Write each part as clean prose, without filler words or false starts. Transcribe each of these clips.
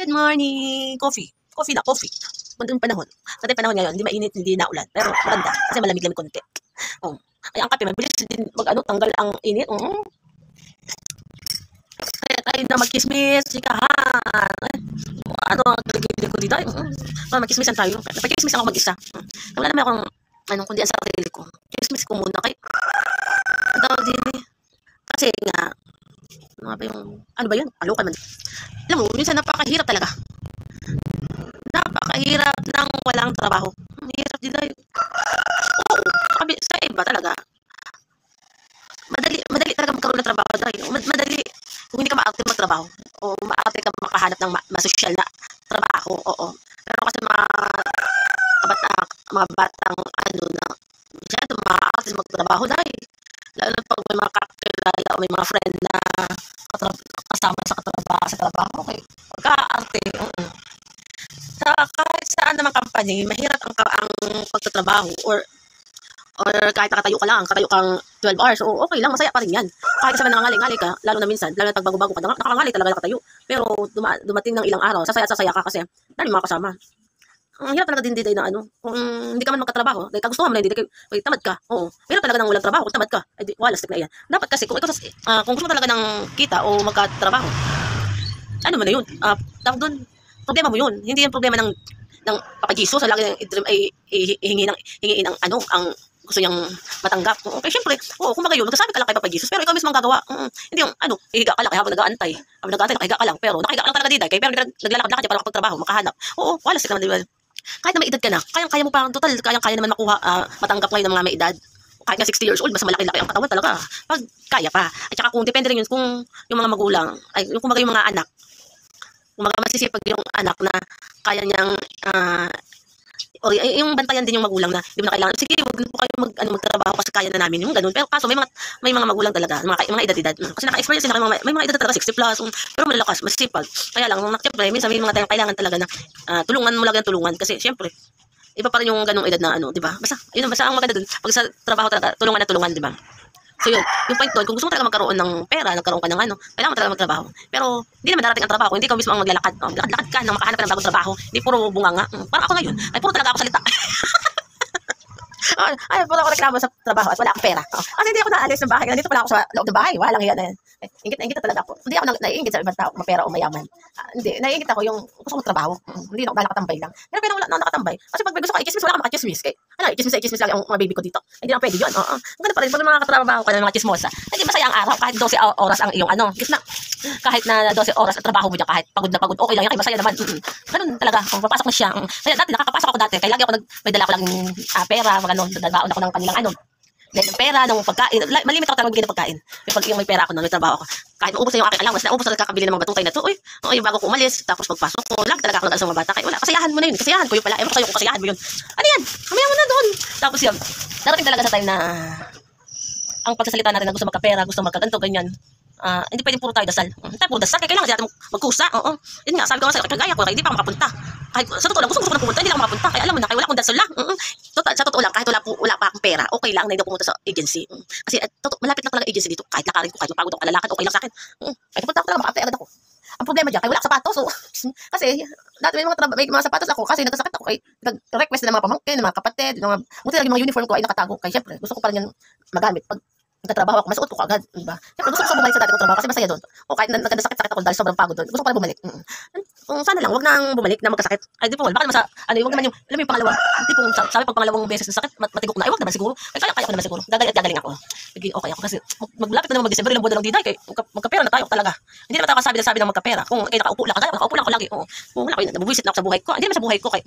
Good morning! Coffee. Coffee na, coffee. Magandang panahon. Magandang panahon ngayon. Hindi mainit, hindi na ulan. Pero maganda. Kasi malamig-lamig konti. Oh. Ay, ang kape, mabilis din tanggal ang init. Kaya tayo na magkismis, chikahan. Ano ang gagawin ko dito? Magkismisan tayo. Napagkismis ako mag-isa. Wala naman akong kundi ang sarili ko. Kismis ko muna kay ang tawag din eh. Kasi nga, ano ba yun? Alokan man. Alam mo, minsan napakahirap talaga. Napakahirap ng walang trabaho. Ang hirap din tayo. Oo, sa iba talaga. Madali talaga magkaroon ng trabaho dahil madali kung hindi ka maarte magtrabaho o maarte ka makahanap ng masosyal na trabaho. Oo. Pero kasi mga batang na masyado maaarte magtrabaho dahil lalo na pag may mga kakilala o may mga friend na kasama sa trabaho okay. Pagka-arte, kahit saan naman company, mahirap ang pagtatrabaho or kahit nakatayo kang 12 hours, o okay lang, masaya pa rin yan. Kahit sa nangangali-ngali ka, lalo na minsan, lalo na pag bago-bago ka, nakakangali talaga nakatayo. Pero dumating ng ilang araw, sasaya ka kasi dahil mga kasama. Ang hirap talaga din dito na kung hindi ka man magkatrabaho, dahil kagustuhan mo na hindi, kaya tamad ka. Oo, hirap talaga ng walang trabaho, kung tamad ka, ay wala, stick na yan. Dapat kasi, kung gusto mo talaga ng kita o magkatrabaho, ano mo na yun, tawag doon, problema mo yun, hindi yung problema ng Papa Jesus, lagi ay hingiin ang gusto niyang matanggap. Okay, syempre, kung magayon, magsasabi ka lang kay Papa Jesus, pero ikaw mismo ang gagawa. Hindi yung, ihiga ka lang, kaya habang nag-aantay, nakahiga ka lang, pero nakahiga ka lang talaga dito, pero naglalakad-lakad niya para makapagtrabaho, makahanap. Oo, wala ka naman, di ba? Kahit na may edad ka na, kaya mo parang total, kaya naman makuha, matanggap ngayon ng mga may edad. Kahit nga 60 years old, mas malaki-laki ang katawan talaga. Pag kaya pa. At saka kung depende rin yun, kung yung mga magulang, kung yung mga anak, kung masisipag yung anak na kaya niyang yung bantayan din yung magulang na hindi mo na kailangan, sige, wag po kayo magtrabaho kasi kaya na namin yung ganun. Pero kaso may mga magulang talaga, mga edad-edad. Kasi naka-experience sila, may mga edad talaga 60 plus, pero malalakas, masisipag. Kaya lang, siyempre, minsan may mga tayong kailangan talaga na tulungan mo lang yung tulungan kasi siyempre, iba pa rin yung ganung edad na di ba? Basta ang maganda dun, pag sa trabaho talaga, tulungan na tulungan, di ba? So yun, yung point doon, kung gusto mo talaga magkaroon ng pera, nagkaroon ka ng kailangan mo talaga magtrabaho. Pero hindi naman darating ang trabaho, hindi ka mismo ang maglalakad. Lakad ka nang makahanap ka ng bagong trabaho. Hindi puro bunganga. Parang ako ngayon, ay puro talaga ako salita. Puro ako reklamo sa trabaho at wala akong pera. Kasi hindi ako naalis ng bahay. Nandito pala ako sa loob ng bahay. Walang hiya na yan. Ingit na talaga ako. Hindi ako naiingit sa ibang tao, mapera o mayaman. Hindi, naiingit ako yung gusto kong trabaho. Hindi na ako nakatambay lang. Pero wala na nakatambay. Kasi pag may gusto ka i-chismis, wala ka makachismis. I-chismis lang yung mga baby ko dito. Hindi na pwede yun. Maganda pa rin. Pag mga katrabaho ka ng mga chismosa, hindi masaya ang araw. Kahit 12 oras ang iyong kahit na 12 oras ang trabaho mo dyan, kahit pagod na pagod, okay lang yan. Masaya naman. Ganun talaga. Kung papasok na siya. Kaya dati, nakakapasok ako dati. Kaya lagi ako may dala ko lang pera. Nagbaon ako ng kanilang pera, ng pagkain. Malimit ako talaga magbigay ng pagkain. Pag yung may pera ako, may trabaho ako. Kahit maubos na yung aking allowance, naubos na kakabili ng mga batutay na to. Bago ko umalis, tapos pagpasok ko, lagi talaga ako nag-alas ng mga bata. Kaya wala, kasiyahan mo na yun. Kasiyahan ko yun pala. Ewan ko sa'yo kung kasiyahan mo yun. Ano yan? Kamaya mo na doon. Tapos yun, darating talaga sa time na ang pagsasalita natin na gusto magkapera, gusto magkaganto, ganyan. Hindi pwedeng puro tayo dasal. Tayo puro dasal, kaya kailangan natin magkusa. Yun nga, sabi ko nga sa'yo, kagaya ko, hindi pa ako makapunta. Kahit sa totoo lang, gusto ko na pumunta, hindi lang ako makapunta. Kaya alam mo na, kaya wala akong dasal lang. Sa totoo lang, kahit wala pa akong pera, okay lang na hindi ako pumunta sa agency. Kasi malapit lang talaga agency dito. Kahit lakarin ko, kahit mapagod ako kalalakad, okay lang sa akin. Kahit pupunta ako talaga, makapay agad ako. Ang problema dyan, kaya wala akong sapatos. Kasi dati may mga sapatos ako kasi nagkasakit ako. Request na ng mga pamangkin, ng mga kapatid, buti lang yung mga uniform ko ay nakatago. Kaya syempre, gusto ko pa rin yan magamit. Pag nagtatrabaho ako, masuot ko agad, diba? Siyempre, gusto ko bumalik sa dati kong trabaho kasi masaya doon. O kahit nagkasakit ako dahil sobrang pagod doon, gusto ko pala bumalik. Kung sana lang, wag nang bumalik na magkasakit. Ay, di po, baka naman wag naman yung, alam mo yung pangalawa, di po, sabi pag pangalawang beses na sakit, matigok na, ay, wag naman siguro. Kaya ko naman siguro. Gagaling ako. Okay ako kasi, maglapit na naman mag-December, ilang buwan na lang diday, kaya magkapera na tayo talaga. Hindi naman tayo sabi ng magkapera. Kung nakaupo lang ako lagi. Kung wala ko, nabubuisit na ako sa buhay ko. Hindi naman sa buhay ko, kaya,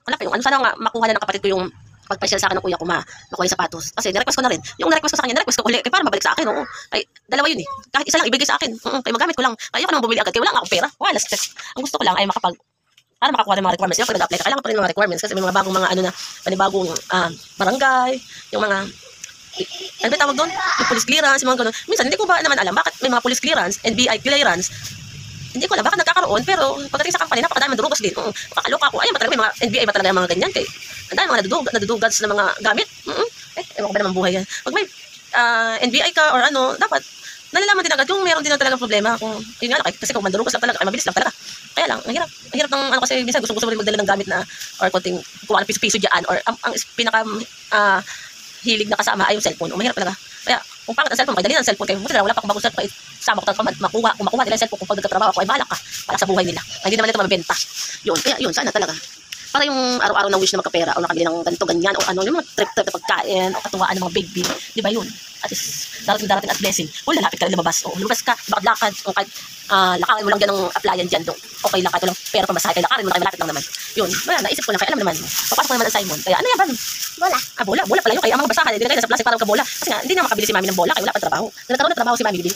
wala pa yung, sana nga, makuha na ng kapatid ko yung pagpasyal sa akin ng kuya ko makuha yung sapatos. Kasi nirequest ko na rin. Yung nirequest ko sa kanya, nirequest ko ulit. Kaya para mabalik sa akin. Ay, dalawa yun eh. Kahit isa lang, ibigay sa akin. Kaya magamit ko lang. Kaya ako nang bumili agad. Kaya wala nga akong pera. Wala stress. Ang gusto ko lang ay para makakuha ng mga requirements. Yung pag nag-apply ka, kailangan pa rin mga requirements. Kasi may mga bagong mga panibagong barangay. Yung mga, ano ba tawag doon? Yung police clearance, yung mga ganun. Minsan, hindi ko ba naman alam bakit may mga police clearance, NBI clearance. Hindi ko alam bakit nagkakaroon, pero pagdating sa company, napakadami madurugos din. Makakaloka ko. Ayun ba talaga, may mga NBI ba talaga yung mga ganyan? Kaya, ang dami mga nadudugads na mga gamit. Ewan ko ba naman buhay yan. Pag may NBI ka or dapat nalalaman din agad kung meron din na talagang problema. Kung, yun nga, kasi kung mandurugos lang talaga, ay mabilis lang talaga. Kaya lang, ang hirap ng ano kasi minsan gusto mo rin magdala ng gamit na or konting kuha ng piso-piso diyan or ang pinaka hilig na kasama ay yung cellphone. O mahirap talaga. Kaya kung pangit ang cellphone, magdali ng cellphone kayo. Buti na wala pa akong bagong cellphone. Sama ko talaga makuha. Kung makuha nila yung cellphone kung pag nagtatrabaho ako ay bahala ka para sa buhay nila. Ay, hindi naman ito mabibenta. Yun, kaya yun, sana talaga. Para yung araw-araw na wish na magkapera o nakabili ng ganito, ganyan o ano, yung mga trip-trip na pagkain o katuwaan ng mga big bill. Di ba yun? At least, darating at blessing. Kung lalapit ka rin lumabas. O lumabas ka, lakad o kahit lakarin mo lang dyan ng applyan dyan doon. Okay lang, kahit walang pera pamasahe, kaya lakarin mo lang, malapit lang naman. Yun, wala, naisip ko lang, kaya alam naman. Papasok ko naman ang Simon. Kaya ano yan ba? Bola. Bola pala yun. Kaya ang mga basahan, hindi na kayo sa plastic para magkabola. Kasi nga, hindi na makabili si mami ng bola, kaya wala pa trabaho. Nagkaroon ng trabaho si mami, bibili